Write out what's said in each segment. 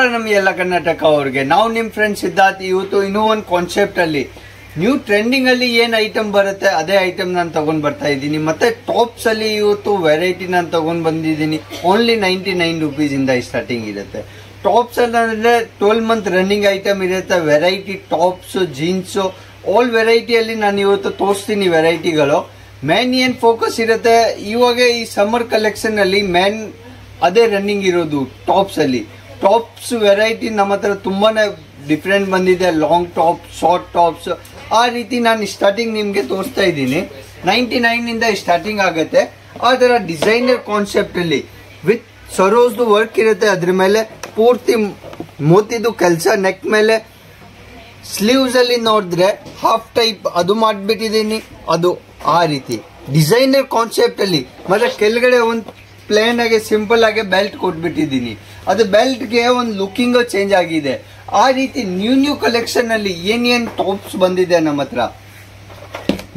ನಮಸ್ಕಾರ ನಮ್ಮ ಎಲ್ಲ ಕರ್ನಾಟಕ ಅವ್ರಿಗೆ. ನಾವು ನಿಮ್ಮ ಫ್ರೆಂಡ್ ಸಿದ್ಧಾರ್ಥ್. ಇವತ್ತು ಇನ್ನೂ ಒಂದು ಕಾನ್ಸೆಪ್ಟ್ ಅಲ್ಲಿ ನ್ಯೂ ಟ್ರೆಂಡಿಂಗ್ ಅಲ್ಲಿ ಏನ್ ಐಟಮ್ ಬರುತ್ತೆ ಅದೇ ಐಟಮ್ ನಾನು ತಗೊಂಡ್ ಬರ್ತಾ ಇದ್ದೀನಿ. ಮತ್ತೆ ಟಾಪ್ಸ್ ಅಲ್ಲಿ ಇವತ್ತು ವೆರೈಟಿ ನಾನು ತಗೊಂಡ್ ಬಂದಿದ್ದೀನಿ. ಓನ್ಲಿ 99 rupees ಇಂದ ಸ್ಟಾರ್ಟಿಂಗ್ ಇರುತ್ತೆ. ಟಾಪ್ಸ್ ಅಂದ್ರೆ 12 month ರನ್ನಿಂಗ್ ಐಟಮ್ ಇರುತ್ತೆ. ವೆರೈಟಿ ಟಾಪ್ಸ್, ಜೀನ್ಸ್, ಆಲ್ ವೆರೈಟಿಯಲ್ಲಿ ನಾನು ಇವತ್ತು ತೋರಿಸ್ತೀನಿ ವೆರೈಟಿಗಳು. ಮೇನ್ ಏನ್ ಫೋಕಸ್ ಇರುತ್ತೆ ಇವಾಗ ಈ ಸಮ್ಮರ್ ಕಲೆಕ್ಷನ್ ಅಲ್ಲಿ ಮೇನ್ ಅದೇ ರನ್ನಿಂಗ್ ಇರೋದು ಟಾಪ್ಸ್ ಅಲ್ಲಿ. ಟಾಪ್ಸ್ ವೆರೈಟಿ ನಮ್ಮ ಹತ್ರ ತುಂಬಾನೇ ಡಿಫ್ರೆಂಟ್ ಬಂದಿದೆ. ಲಾಂಗ್ ಟಾಪ್, ಶಾರ್ಟ್ ಟಾಪ್ಸ್, ಆ ರೀತಿ ನಾನು ಸ್ಟಾರ್ಟಿಂಗ್ ನಿಮ್ಗೆ ತೋರಿಸ್ತಾ ಇದ್ದೀನಿ. 99 ಇಂದ ಸ್ಟಾರ್ಟಿಂಗ್ ಆಗುತ್ತೆ. ಆ ತರ ಡಿಸೈನರ್ ಕಾನ್ಸೆಪ್ಟ್ ಅಲ್ಲಿ ವಿತ್ ಸರೋಸ್ದು ವರ್ಕ್ ಇರುತ್ತೆ. ಅದ್ರ ಮೇಲೆ ಪೂರ್ತಿ ಮೋತಿದು ಕೆಲಸ. ನೆಕ್ ಮೇಲೆ ಸ್ಲೀವ್ಸ್ ಅಲ್ಲಿ ನೋಡಿದ್ರೆ ಹಾಫ್ ಟೈಪ್ ಅದು ಮಾಡ್ಬಿಟ್ಟಿದ್ದೀನಿ. ಅದು ಆ ರೀತಿ ಡಿಸೈನರ್ ಕಾನ್ಸೆಪ್ಟ್ ಅಲ್ಲಿ. ಮತ್ತೆ ಕೆಳಗಡೆ ಒಂದು ಪ್ಲೇನ್ ಆಗಿ ಸಿಂಪಲ್ ಆಗಿ ಬೆಲ್ಟ್ ಕೊಟ್ಬಿಟ್ಟಿದ್ದೀನಿ. ಅದು ಬೆಲ್ಟ್ ಗೆ ಒಂದು ಲುಕಿಂಗ್ ಚೇಂಜ್ ಆಗಿದೆ. ಆ ರೀತಿ ನ್ಯೂ ಕಲೆಕ್ಷನ್ ಅಲ್ಲಿ ಏನೇನ್ ಟಾಪ್ಸ್ ಬಂದಿದೆ ನಮ್ಮ ಹತ್ರ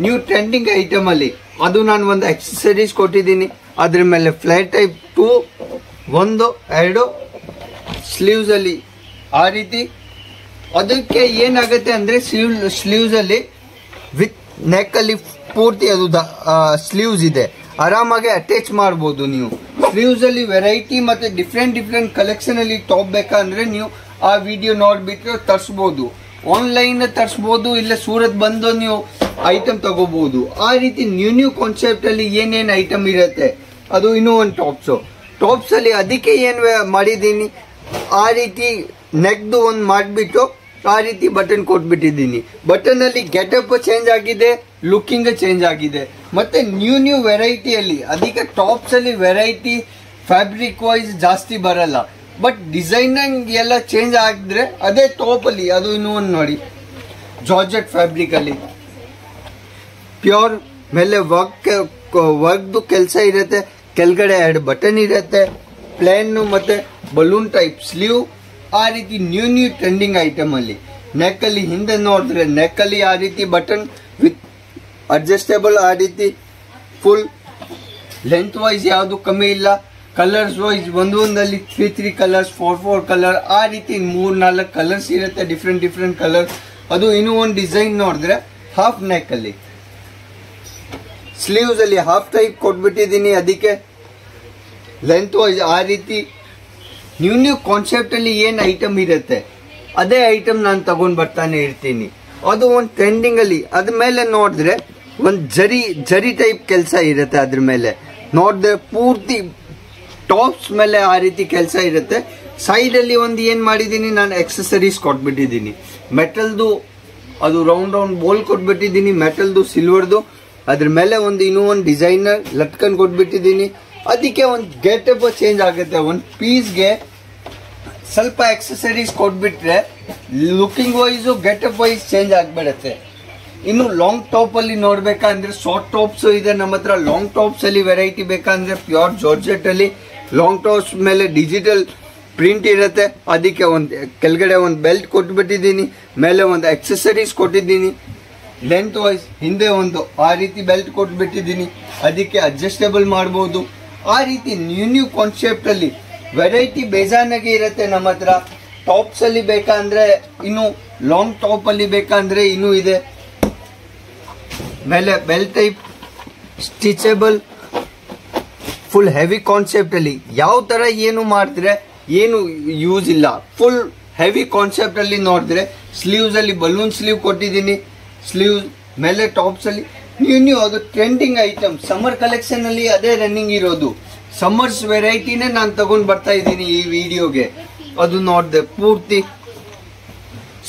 ನ್ಯೂ ಟ್ರೆಂಡಿಂಗ್ ಐಟಮ್ ಅಲ್ಲಿ, ಅದು ನಾನು ಒಂದು ಎಕ್ಸೆಸರೀಸ್ ಕೊಟ್ಟಿದ್ದೀನಿ. ಅದ್ರ ಮೇಲೆ ಫ್ಲೈಟ್ ಟೈಪ್ 2, 1, 2 ಸ್ಲೀವ್ಸ್ ಅಲ್ಲಿ ಆ ರೀತಿ. ಅದಕ್ಕೆ ಏನಾಗುತ್ತೆ ಅಂದ್ರೆ ಸ್ಲೀವ್ಸ್ ಅಲ್ಲಿ ವಿತ್ ನೆಕ್ ಅಲ್ಲಿ ಪೂರ್ತಿ ಅದು ಸ್ಲೀವ್ಸ್ ಇದೆ. ಆರಾಮಾಗಿ ಅಟ್ಯಾಚ್ ಮಾಡಬಹುದು ನೀವು. ಸ್ಲೀವ್ಸ್ ಅಲ್ಲಿ ವೆರೈಟಿ ಮತ್ತೆ ಡಿಫ್ರೆಂಟ್ ಕಲೆಕ್ಷನ್ ಅಲ್ಲಿ ಟಾಪ್ ಬೇಕಂದ್ರೆ ನೀವು ಆ ವಿಡಿಯೋ ನೋಡ್ಬಿಟ್ಟು ತರಿಸಬಹುದು. ಆನ್ಲೈನ್ ತರಿಸಬಹುದು, ಇಲ್ಲ ಸೂರತ್ ಬಂದು ನೀವು ಐಟಮ್ ತಗೋಬಹುದು. ಆ ರೀತಿ ನ್ಯೂ ಕಾನ್ಸೆಪ್ಟ್ ಅಲ್ಲಿ ಏನೇನ್ ಐಟಮ್ ಇರುತ್ತೆ ಅದು ಇನ್ನೂ ಒಂದು ಟಾಪ್ಸ್ ಅಲ್ಲಿ. ಅದಕ್ಕೆ ಏನ್ ಮಾಡಿದೀನಿ ಆ ರೀತಿ ನೆಕ್ದು ಒಂದು ಮಾಡ್ಬಿಟ್ಟು ಆ ರೀತಿ ಬಟನ್ ಕೊಟ್ಬಿಟ್ಟಿದ್ದೀನಿ. ಬಟನ್ ಅಲ್ಲಿ ಗೆಟಪ್ ಚೇಂಜ್ ಆಗಿದೆ, ಲುಕಿಂಗ್ ಚೇಂಜ್ ಆಗಿದೆ. ಮತ್ತೆ ನ್ಯೂ ವೆರೈಟಿಯಲ್ಲಿ ಅದಕ್ಕೆ ಟಾಪ್ಸ್ ಅಲ್ಲಿ ವೆರೈಟಿ ಫ್ಯಾಬ್ರಿಕ್ ವೈಸ್ ಜಾಸ್ತಿ ಬರಲ್ಲ, ಬಟ್ ಡಿಸೈನಿಂಗ್ ಎಲ್ಲ ಚೇಂಜ್ ಆಗಿದ್ರೆ ಅದೇ ಟಾಪ್ ಅಲ್ಲಿ. ಅದು ಇನ್ನೂ ಒಂದು ನೋಡಿ, ಜಾರ್ಜೆಟ್ ಫ್ಯಾಬ್ರಿಕ್ ಅಲ್ಲಿ ಪ್ಯೂರ್ ಮೇಲೆ ವರ್ಕ್ದು ಕೆಲಸ ಇರುತ್ತೆ. ಕೆಳಗಡೆ 2 ಬಟನ್ ಇರುತ್ತೆ. ಪ್ಲೇನ್ ಮತ್ತೆ ಬಲೂನ್ ಟೈಪ್ ಸ್ಲೀವ್. ಆ ರೀತಿ ನ್ಯೂ ಟ್ರೆಂಡಿಂಗ್ ಐಟಮ್ ಅಲ್ಲಿ. ನೆಕ್ ಅಲ್ಲಿ ಹಿಂದೆ ನೋಡಿದ್ರೆ ನೆಕ್ ಅಲ್ಲಿ ಆ ರೀತಿ ಬಟನ್ ವಿತ್ ಅಡ್ಜಸ್ಟೇಬಲ್. ಆ ರೀತಿ ಫುಲ್ ಲೆಂತ್ ವೈಸ್ ಯಾವುದು ಕಮ್ಮಿ ಇಲ್ಲ. ಕಲರ್ಸ್ ವೈಸ್ ಒಂದಲ್ಲಿ 3 ಕಲರ್ಸ್, 4 ಕಲರ್, ಆ ರೀತಿ 3-4 ಕಲರ್ಸ್ ಇರುತ್ತೆ. Different colour. ಅದು ಇನ್ನೂ ಒಂದು ಡಿಸೈನ್ ನೋಡಿದ್ರೆ ಹಾಫ್ ನೆಕ್ ಅಲ್ಲಿ ಸ್ಲೀವ್ಸ್ ಅಲ್ಲಿ ಹಾಫ್ ಟೈಪ್ ಕೊಟ್ಬಿಟ್ಟಿದ್ದೀನಿ. ಅದಕ್ಕೆ ಲೆಂತ್ ವೈಸ್ ಆ ರೀತಿ ನ್ಯೂ ಕಾನ್ಸೆಪ್ಟ್ ಅಲ್ಲಿ ಏನ್ ಐಟಮ್ ಇರುತ್ತೆ ಅದೇ ಐಟಮ್ ನಾನು ತಗೊಂಡ್ ಬರ್ತಾನೆ ಇರ್ತೀನಿ. ಅದು ಒಂದು ಟ್ರೆಂಡಿಂಗ್ ಅಲ್ಲಿ. ಅದ್ರ ಮೇಲೆ ನೋಡಿದ್ರೆ ಒಂದು ಜರಿ ಟೈಪ್ ಕೆಲಸ ಇರುತ್ತೆ. ಅದ್ರ ಮೇಲೆ ನೋಡಿದ್ರೆ ಪೂರ್ತಿ ಟಾಪ್ಸ್ ಮೇಲೆ ಆ ರೀತಿ ಕೆಲಸ ಇರುತ್ತೆ. ಸೈಡ್ ಅಲ್ಲಿ ಒಂದು ಏನ್ ಮಾಡಿದೀನಿ ನಾನು ಎಕ್ಸೆಸರೀಸ್ ಕೊಟ್ಬಿಟ್ಟಿದ್ದೀನಿ. ಮೆಟಲ್ದು ಅದು ರೌಂಡ್ ಬೋಲ್ ಕೊಟ್ಬಿಟ್ಟಿದ್ದೀನಿ. ಮೆಟಲ್ದು, ಸಿಲ್ವರ್ದು. ಅದ್ರ ಮೇಲೆ ಇನ್ನೂ ಒಂದು ಡಿಸೈನರ್ ಲಟ್ಕನ್ ಕೊಟ್ಬಿಟ್ಟಿದ್ದೀನಿ. ಅದಕ್ಕೆ ಒಂದು ಗೆಟಪ್ ಚೇಂಜ್ ಆಗುತ್ತೆ. ಒಂದು ಪೀಸ್ಗೆ ಸ್ವಲ್ಪ ಎಕ್ಸೆಸರೀಸ್ ಕೊಟ್ಬಿಟ್ರೆ looking wise getup wise change ಆಗ್ಬಿಡುತ್ತೆ. ಇನ್ನು ಲಾಂಗ್ ಟಾಪ್ ಅಲ್ಲಿ ನೋಡ್ಬೇಕಂದ್ರೆ ಶಾರ್ಟ್ ಟಾಪ್ಸ್ ಇದೆ ನಮ್ಮ ಹತ್ರ. ಲಾಂಗ್ ಟಾಪ್ಸ್ ಅಲ್ಲಿ ವೆರೈಟಿ ಬೇಕಂದ್ರೆ ಪ್ಯೂರ್ ಜಾರ್ಜೆಟ್ ಅಲ್ಲಿ ಲಾಂಗ್ ಟಾಪ್ಸ್ ಮೇಲೆ ಡಿಜಿಟಲ್ ಪ್ರಿಂಟ್ ಇರುತ್ತೆ. ಅದಕ್ಕೆ ಒಂದು ಕೆಳಗಡೆ ಒಂದು ಬೆಲ್ಟ್ ಕೊಟ್ಬಿಟ್ಟಿದ್ದೀನಿ. ಮೇಲೆ ಒಂದು ಎಕ್ಸೆಸರೀಸ್ ಕೊಟ್ಟಿದ್ದೀನಿ. ಲೆಂತ್ ವೈಸ್ ಹಿಂದೆ ಒಂದು ಆ ರೀತಿ ಬೆಲ್ಟ್ ಕೊಟ್ಬಿಟ್ಟಿದ್ದೀನಿ. ಅದಕ್ಕೆ ಅಡ್ಜಸ್ಟೇಬಲ್ ಮಾಡಬಹುದು. ಆ ರೀತಿ ನ್ಯೂ ಕಾನ್ಸೆಪ್ಟ್ ಅಲ್ಲಿ ವೆರೈಟಿ ಬೇಜಾನಾಗೆ ಇರುತ್ತೆ ನಮ್ಮ ಹತ್ರ. ಟಾಪ್ಸ್ ಅಲ್ಲಿ ಬೇಕಂದ್ರೆ ಇನ್ನು, ಲಾಂಗ್ ಟಾಪ್ ಅಲ್ಲಿ ಬೇಕಂದ್ರೆ ಇನ್ನೂ ಇದೆ. ಮೇಲೆ belt type stitchable full heavy concept ಅಲ್ಲಿ. ಯಾವ ತರ ಏನು ಮಾಡಿದ್ರೆ ಏನು ಯೂಸ್ ಇಲ್ಲ. ಫುಲ್ ಹೆವಿ ಕಾನ್ಸೆಪ್ಟ್ ಅಲ್ಲಿ ನೋಡಿದ್ರೆ ಸ್ಲೀವ್ಸ್ ಅಲ್ಲಿ ಬಲೂನ್ ಸ್ಲೀವ್ ಕೊಟ್ಟಿದ್ದೀನಿ. ಸ್ಲೀವ್ಸ್ ಮೇಲೆ ಟಾಪ್ಸ್ ಅಲ್ಲಿ ನ್ಯೂ ಅದು ಟ್ರೆಂಡಿಂಗ್ ಐಟಮ್. ಸಮ್ಮರ್ ಕಲೆಕ್ಷನ್ ಅಲ್ಲಿ ಅದೇ ರನ್ನಿಂಗ್ ಇರೋದು. ಸಮ್ಮರ್ಸ್ ವೆರೈಟಿನೇ ನಾನು ತಗೊಂಡ್ ಬರ್ತಾ ಇದ್ದೀನಿ ಈ ವಿಡಿಯೋಗೆ. ಅದು ನೋಡಿದೆ ಪೂರ್ತಿ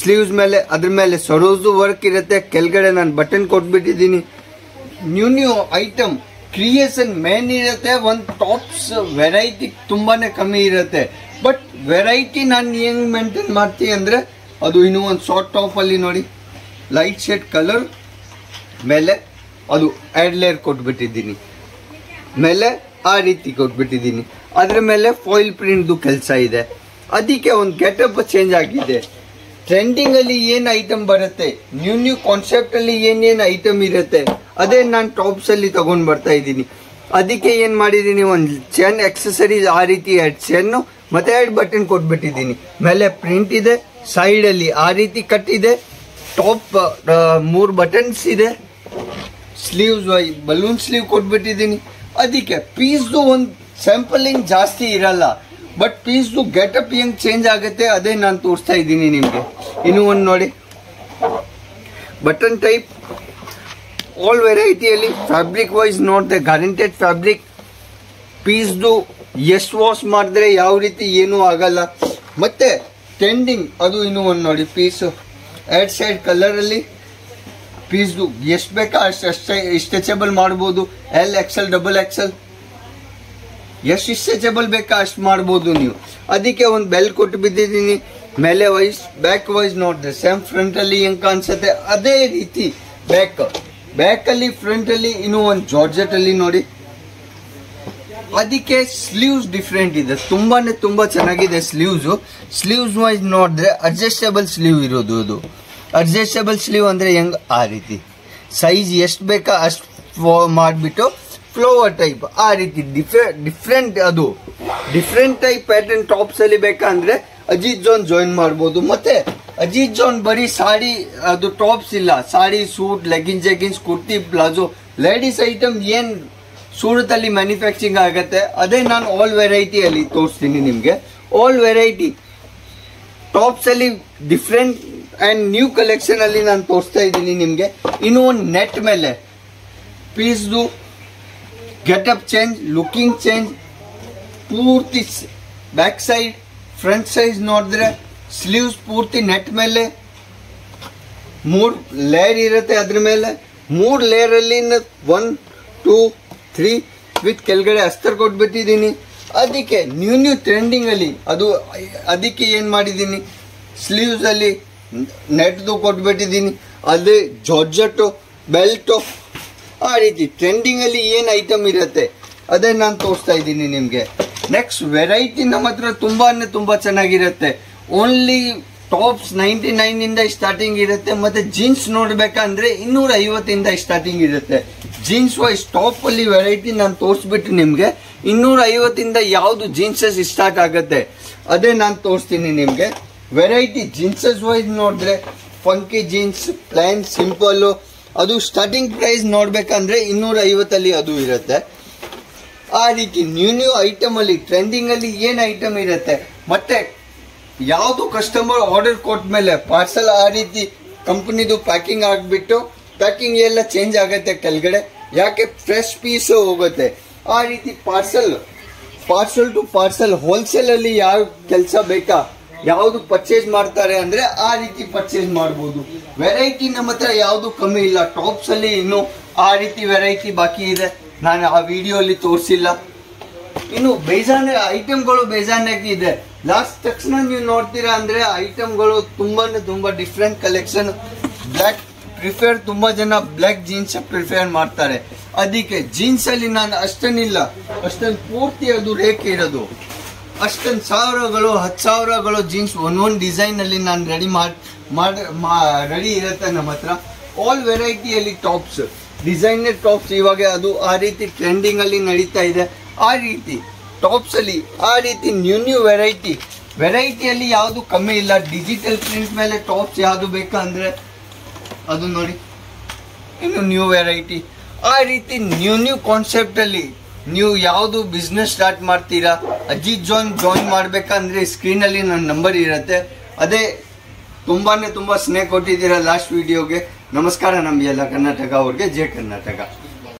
ಸ್ಲೀವ್ಸ್ ಮೇಲೆ ಅದ್ರ ಮೇಲೆ ಸರೋಸ್ದು ವರ್ಕ್ ಇರುತ್ತೆ. ಕೆಳಗಡೆ ನಾನು ಬಟನ್ ಕೊಟ್ಬಿಟ್ಟಿದ್ದೀನಿ. ನ್ಯೂ ಐಟಮ್ ಕ್ರಿಯೇಷನ್ ಮೇನ್ ಇರುತ್ತೆ. ಒಂದು ಟಾಪ್ಸ್ ವೆರೈಟಿ ತುಂಬಾನೇ ಕಮ್ಮಿ ಇರುತ್ತೆ, ಬಟ್ ವೆರೈಟಿ ನಾನು ಹೆಂಗ್ ಮೇಂಟೈನ್ ಮಾಡ್ತೀನಿ ಅಂದ್ರೆ ಅದು ಇನ್ನೂ ಒಂದು ಶಾರ್ಟ್ ಟಾಪ್ ಅಲ್ಲಿ ನೋಡಿ ಲೈಟ್ ಶೇಡ್ ಕಲರ್ ಮೇಲೆ ಅದು 2 ಲೇಯರ್ ಕೊಟ್ಬಿಟ್ಟಿದ್ದೀನಿ. ಮೇಲೆ ಆ ರೀತಿ ಕೊಟ್ಬಿಟ್ಟಿದ್ದೀನಿ. ಅದ್ರ ಮೇಲೆ ಫಾಯಿಲ್ ಪ್ರಿಂಟ್ದು ಕೆಲಸ ಇದೆ. ಅದಕ್ಕೆ ಒಂದು ಗೆಟಪ್ ಚೇಂಜ್ ಆಗಿದೆ. ಟ್ರೆಂಡಿಂಗ್ ಅಲ್ಲಿ ಏನ್ ಐಟಮ್ ಬರುತ್ತೆ, ನ್ಯೂ ಕಾನ್ಸೆಪ್ಟ್ ಅಲ್ಲಿ ಏನೇನ್ ಐಟಮ್ ಇರುತ್ತೆ ಅದೇ ನಾನು ಟಾಪ್ಸ್ ಅಲ್ಲಿ ತಗೊಂಡ್ ಬರ್ತಾ ಇದ್ದೀನಿ. ಅದಕ್ಕೆ ಏನ್ ಮಾಡಿದೀನಿ, ಒಂದು ಚೆನ್ ಎಕ್ಸೆಸರೀಸ್ ಆ ರೀತಿ 2 ಚೆನ್ ಮತ್ತೆ 2 ಬಟನ್ ಕೊಟ್ಬಿಟ್ಟಿದ್ದೀನಿ. ಮೇಲೆ ಪ್ರಿಂಟ್ ಇದೆ, ಸೈಡ್ ಅಲ್ಲಿ ಆ ರೀತಿ ಕಟ್ ಇದೆ, ಟಾಪ್ 3 ಬಟನ್ಸ್ ಇದೆ, ಸ್ಲೀವ್ಸ್ ಬಲೂನ್ ಸ್ಲೀವ್ ಕೊಟ್ಬಿಟ್ಟಿದ್ದೀನಿ. ಅದಕ್ಕೆ ಪೀಸ್ದು ಒಂದು ಸ್ಯಾಂಪಲಿಂಗ್ ಜಾಸ್ತಿ ಇರಲ್ಲ, ಬಟ್ ಪೀಸ್ದು ಗೆಟಪ್ ಹೆಂಗ್ ಚೇಂಜ್ ಆಗುತ್ತೆ ಅದೇ ನಾನು ತೋರಿಸ್ತಾ ಇದ್ದೀನಿ ನಿಮಗೆ. ಇನ್ನು ಒಂದು ನೋಡಿ, ಬಟನ್ ಟೈಪ್ ಆಲ್ ವೆರೈಟಿಯಲ್ಲಿ ಫ್ಯಾಬ್ರಿಕ್ ವೈಸ್ ನೋಡಿದೆ, ಗ್ಯಾರಂಟೆಡ್ ಫ್ಯಾಬ್ರಿಕ್. ಪೀಸ್ದು ಎಷ್ಟು ವಾಶ್ ಮಾಡಿದ್ರೆ ಯಾವ ರೀತಿ ಏನೂ ಆಗಲ್ಲ. ಮತ್ತೆ ಟ್ರೆಂಡಿಂಗ್ ಅದು ಇನ್ನೂ ಒಂದು ನೋಡಿ, ಪೀಸು 2 ಸೈಡ್ ಕಲರಲ್ಲಿ. ಪೀಸ್ದು ಎಷ್ಟು ಬೇಕಾ ಅಷ್ಟು ಸ್ಟ್ರೆಚಬಲ್ ಮಾಡ್ಬೋದು. L XL XXL ಎಷ್ಟು ಸ್ಟ್ರೆಚಬಲ್ ಬೇಕಾ ಅಷ್ಟು ಮಾಡ್ಬೋದು ನೀವು. ಅದಕ್ಕೆ ಒಂದು ಬೆಲ್ ಕೊಟ್ಟು ಬಿದ್ದಿದ್ದೀನಿ. ಮೇಲೆ ವೈಸ್ ಬ್ಯಾಕ್ ವೈಸ್ ನೋಡಿದ್ರೆ ಸೇಮ್ ಫ್ರಂಟ್ ಅಲ್ಲಿ ಹೆಂಗ್ ಕಾಣಿಸುತ್ತೆ ಅದೇ ರೀತಿ ಬ್ಯಾಕ್ ಅಲ್ಲಿ ಫ್ರಂಟ್ ಅಲ್ಲಿ ಇನ್ನೂ ಒಂದು ಜಾರ್ಜೆಟ್ ಅಲ್ಲಿ ನೋಡಿ. ಅದಕ್ಕೆ ಸ್ಲೀವ್ಸ್ ಡಿಫ್ರೆಂಟ್ ಇದೆ, ತುಂಬಾ ಚೆನ್ನಾಗಿದೆ ಸ್ಲೀವ್ಸ್ ವೈಸ್ ನೋಡಿದ್ರೆ ಅಡ್ಜಸ್ಟೇಬಲ್ ಸ್ಲೀವ್ ಇರೋದು. ಅದು ಅಡ್ಜಸ್ಟೇಬಲ್ ಸ್ಲೀವ್ ಅಂದ್ರೆ ಹೆಂಗ್ ಆ ರೀತಿ ಸೈಜ್ ಎಷ್ಟು ಬೇಕಾ ಅಷ್ಟು ಮಾಡಿಬಿಟ್ಟು ಫ್ಲೋವರ್ ಟೈಪ್ ಆ ರೀತಿ ಡಿಫ್ರೆಂಟ್ ಅದು ಡಿಫ್ರೆಂಟ್ ಟೈಪ್ ಪ್ಯಾಟರ್ನ್ ಟಾಪ್ಸ್ ಅಲ್ಲಿ ಬೇಕಂದ್ರೆ ಅಜಿತ್ ಜೋನ್ ಜಾಯಿನ್ ಮಾಡ್ಬೋದು. ಮತ್ತೆ ಅಜಿತ್ ಜೋನ್ ಬರೀ ಸಾಡಿ ಅದು ಟಾಪ್ಸ್ ಇಲ್ಲ, sari, suit, leggings, kurti, palazzo, ladies item ಏನ್ ಸೂರತ್ ಅಲ್ಲಿ ಮ್ಯಾನುಫ್ಯಾಕ್ಚರಿಂಗ್ ಆಗತ್ತೆ ಅದೇ ನಾನು ಆಲ್ ವೆರೈಟಿ ಅಲ್ಲಿ ತೋರಿಸ್ತೀನಿ ನಿಮ್ಗೆ. ಆಲ್ ವೆರೈಟಿ ಟಾಪ್ಸ್ ಅಲ್ಲಿ ಡಿಫ್ರೆಂಟ್ ಅಂಡ್ ನ್ಯೂ ಕಲೆಕ್ಷನ್ ಅಲ್ಲಿ ನಾನು ತೋರಿಸ್ತಾ ಇದ್ದೀನಿ ನಿಮ್ಗೆ. ಇನ್ನು ಒಂದು ನೆಟ್ ಮೇಲೆ ಪೀಸ್ದು ಗೆಟಪ್ ಚೇಂಜ್, ಲುಕಿಂಗ್ ಚೇಂಜ್, ಪೂರ್ತಿ ಬ್ಯಾಕ್ ಸೈಡ್ ಫ್ರಂಟ್ ಸೈಜ್ ನೋಡಿದ್ರೆ ಸ್ಲೀವ್ಸ್ ಪೂರ್ತಿ ನೆಟ್ ಮೇಲೆ 3 ಲೇಯರ್ ಇರುತ್ತೆ. ಅದ್ರ ಮೇಲೆ 3 ಲೇಯರ್ ಅಲ್ಲಿ 1 2 3 ವಿತ್ ಕೆಳಗಡೆ ಅಸ್ತರ್ ಕೊಟ್ಬಿಟ್ಟಿದ್ದೀನಿ. ಅದಕ್ಕೆ ನ್ಯೂ ಟ್ರೆಂಡಿಂಗ್ ಅಲ್ಲಿ ಅದು ಅದಕ್ಕೆ ಏನ್ ಮಾಡಿದ್ದೀನಿ, ಸ್ಲೀವ್ಸ್ ಅಲ್ಲಿ ನೆಟ್ದು ಕೊಟ್ಬಿಟ್ಟಿದ್ದೀನಿ. ಅದೇ ಜಾರ್ಜೆಟ್ಟು, ಬೆಲ್ಟು, ಆ ರೀತಿ ಟ್ರೆಂಡಿಂಗ್ ಅಲ್ಲಿ ಏನ್ ಐಟಮ್ ಇರುತ್ತೆ ಅದೇ ನಾನು ತೋರಿಸ್ತಾ ಇದ್ದೀನಿ ನಿಮ್ಗೆ. ನೆಕ್ಸ್ಟ್ ವೆರೈಟಿ ನಮ್ಮ ಹತ್ರ ತುಂಬಾ ಚೆನ್ನಾಗಿರುತ್ತೆ. ಓನ್ಲಿ ಟಾಪ್ಸ್ 99 ಇಂದ ಸ್ಟಾರ್ಟಿಂಗ್ ಇರುತ್ತೆ. ಮತ್ತೆ ಜೀನ್ಸ್ ನೋಡ್ಬೇಕಂದ್ರೆ 250 ಸ್ಟಾರ್ಟಿಂಗ್ ಇರುತ್ತೆ. ಜೀನ್ಸ್ ವೈಸ್ ಟಾಪ್ ಅಲ್ಲಿ ವೆರೈಟಿ ನಾನು ತೋರಿಸ್ಬಿಟ್ಟು ನಿಮ್ಗೆ 250 ಯಾವ್ದು ಜೀನ್ಸಸ್ ಸ್ಟಾರ್ಟ್ ಆಗುತ್ತೆ ಅದೇ ನಾನು ತೋರಿಸ್ತೀನಿ ನಿಮ್ಗೆ. ವೆರೈಟಿ ಜೀನ್ಸಸ್ ವೈಸ್ ನೋಡಿದ್ರೆ ಫಂಕಿ ಜೀನ್ಸ್, ಪ್ಲೈನ್, ಸಿಂಪಲ್, ಅದು ಸ್ಟಾರ್ಟಿಂಗ್ ಪ್ರೈಸ್ ನೋಡ್ಬೇಕಂದ್ರೆ 250 ಅದು ಇರುತ್ತೆ. ಆ ರೀತಿ ನ್ಯೂ ಐಟಮ್ ಅಲ್ಲಿ ಟ್ರೆಂಡಿಂಗ್ ಅಲ್ಲಿ ಏನ್ ಐಟಮ್ ಇರುತ್ತೆ. ಮತ್ತೆ ಯಾವ್ದು ಕಸ್ಟಮರ್ ಆರ್ಡರ್ ಕೊಟ್ಮೇಲೆ ಪಾರ್ಸಲ್ ಆ ರೀತಿ ಕಂಪನಿದು ಪ್ಯಾಕಿಂಗ್ ಆಗ್ಬಿಟ್ಟು ಪ್ಯಾಕಿಂಗ್ ಎಲ್ಲ ಚೇಂಜ್ ಆಗುತ್ತೆ ಕೆಳಗಡೆ, ಯಾಕೆ ಫ್ರೆಶ್ ಪೀಸ್ ಹೋಗುತ್ತೆ. ಆ ರೀತಿ ಪಾರ್ಸಲ್ ಟು ಪಾರ್ಸಲ್ ಹೋಲ್ಸೇಲ್ ಅಲ್ಲಿ ಯಾವ ಕೆಲಸ ಬೇಕಾ ಯಾವ್ದು ಪರ್ಚೇಸ್ ಮಾಡ್ತಾರೆ ಅಂದ್ರೆ ಆ ರೀತಿ ಪರ್ಚೇಸ್ ಮಾಡಬಹುದು. ವೆರೈಟಿ ನಮ್ಮ ಹತ್ರ ಯಾವ್ದು ಕಮ್ಮಿ ಇಲ್ಲ. ಟಾಪ್ಸ್ ಅಲ್ಲಿ ಇನ್ನು ಆ ರೀತಿ ವೆರೈಟಿ ಬಾಕಿ ಇದೆ, ನಾನು ಆ ವಿಡಿಯೋ ಅಲ್ಲಿ ತೋರಿಸಿಲ್ಲ. ಇನ್ನು ಬೇಜಾನೆ ಐಟಮ್ಗಳು ಬೇಜಾನಾಗಿ ಇದೆ. ಲಾಸ್ಟ್ ತಕ್ಷಣ ನೀವು ನೋಡ್ತೀರಾ ಅಂದ್ರೆ ಐಟಮ್ಗಳು ತುಂಬಾ ಡಿಫ್ರೆಂಟ್ ಕಲೆಕ್ಷನ್. ಬ್ಲ್ಯಾಕ್ ಪ್ರಿಫೇರ್, ತುಂಬಾ ಜನ ಬ್ಲ್ಯಾಕ್ ಜೀನ್ಸ್ ಪ್ರಿಫೇರ್ ಮಾಡ್ತಾರೆ. ಅದಕ್ಕೆ ಜೀನ್ಸ್ ಅಲ್ಲಿ ನಾನು ಅಷ್ಟೊಂದು ಪೂರ್ತಿ ಅದು ರೇಖೆ ಇರೋದು, ಅಷ್ಟೊಂದು ಸಾವಿರಗಳು 10,000ಗಳು ಜೀನ್ಸ್ ಒಂದೊಂದು ಡಿಸೈನ್ ಅಲ್ಲಿ ನಾನು ರೆಡಿ ಇರುತ್ತೆ ನಮ್ಮ ಹತ್ರ. ಆಲ್ ವೆರೈಟಿಯಲ್ಲಿ ಟಾಪ್ಸ್, ಡಿಸೈನರ್ ಟಾಪ್ಸ್ ಇವಾಗ ಅದು ಆ ರೀತಿ ಟ್ರೆಂಡಿಂಗ್ ಅಲ್ಲಿ ನಡೀತಾ ಇದೆ. ಆ ರೀತಿ ಟಾಪ್ಸ್ ಅಲ್ಲಿ ಆ ರೀತಿ ನ್ಯೂ ವೆರೈಟಿಯಲ್ಲಿ ಯಾವುದು ಕಮ್ಮಿ ಇಲ್ಲ. ಡಿಜಿಟಲ್ ಪ್ರಿಂಟ್ ಮೇಲೆ ಟಾಪ್ಸ್ ಯಾವುದು ಬೇಕಂದ್ರೆ ಅದು ನೋಡಿ, ಇನ್ನು ನ್ಯೂ ವೆರೈಟಿ. ಆ ರೀತಿ ನ್ಯೂ ಕಾನ್ಸೆಪ್ಟ್ ಅಲ್ಲಿ ನೀವು ಯಾವುದು ಬಿಸ್ನೆಸ್ ಸ್ಟಾರ್ಟ್ ಮಾಡ್ತೀರಾ, ಅಜಿತ್ ಜೋನ್ ಜಾಯಿನ್ ಮಾಡ್ಬೇಕಂದ್ರೆ ಸ್ಕ್ರೀನ್ ಅಲ್ಲಿ ನನ್ನ ನಂಬರ್ ಇರುತ್ತೆ. ಅದೇ ತುಂಬಾ ಸ್ನೇಹ ಕೊಟ್ಟಿದ್ದೀರಾ ಲಾಸ್ಟ್ ವಿಡಿಯೋಗೆ. ನಮಸ್ಕಾರ ನಮ್ಮ ಎಲ್ಲ ಕರ್ನಾಟಕ ಅವ್ರಿಗೆ. ಜೈ ಕರ್ನಾಟಕ.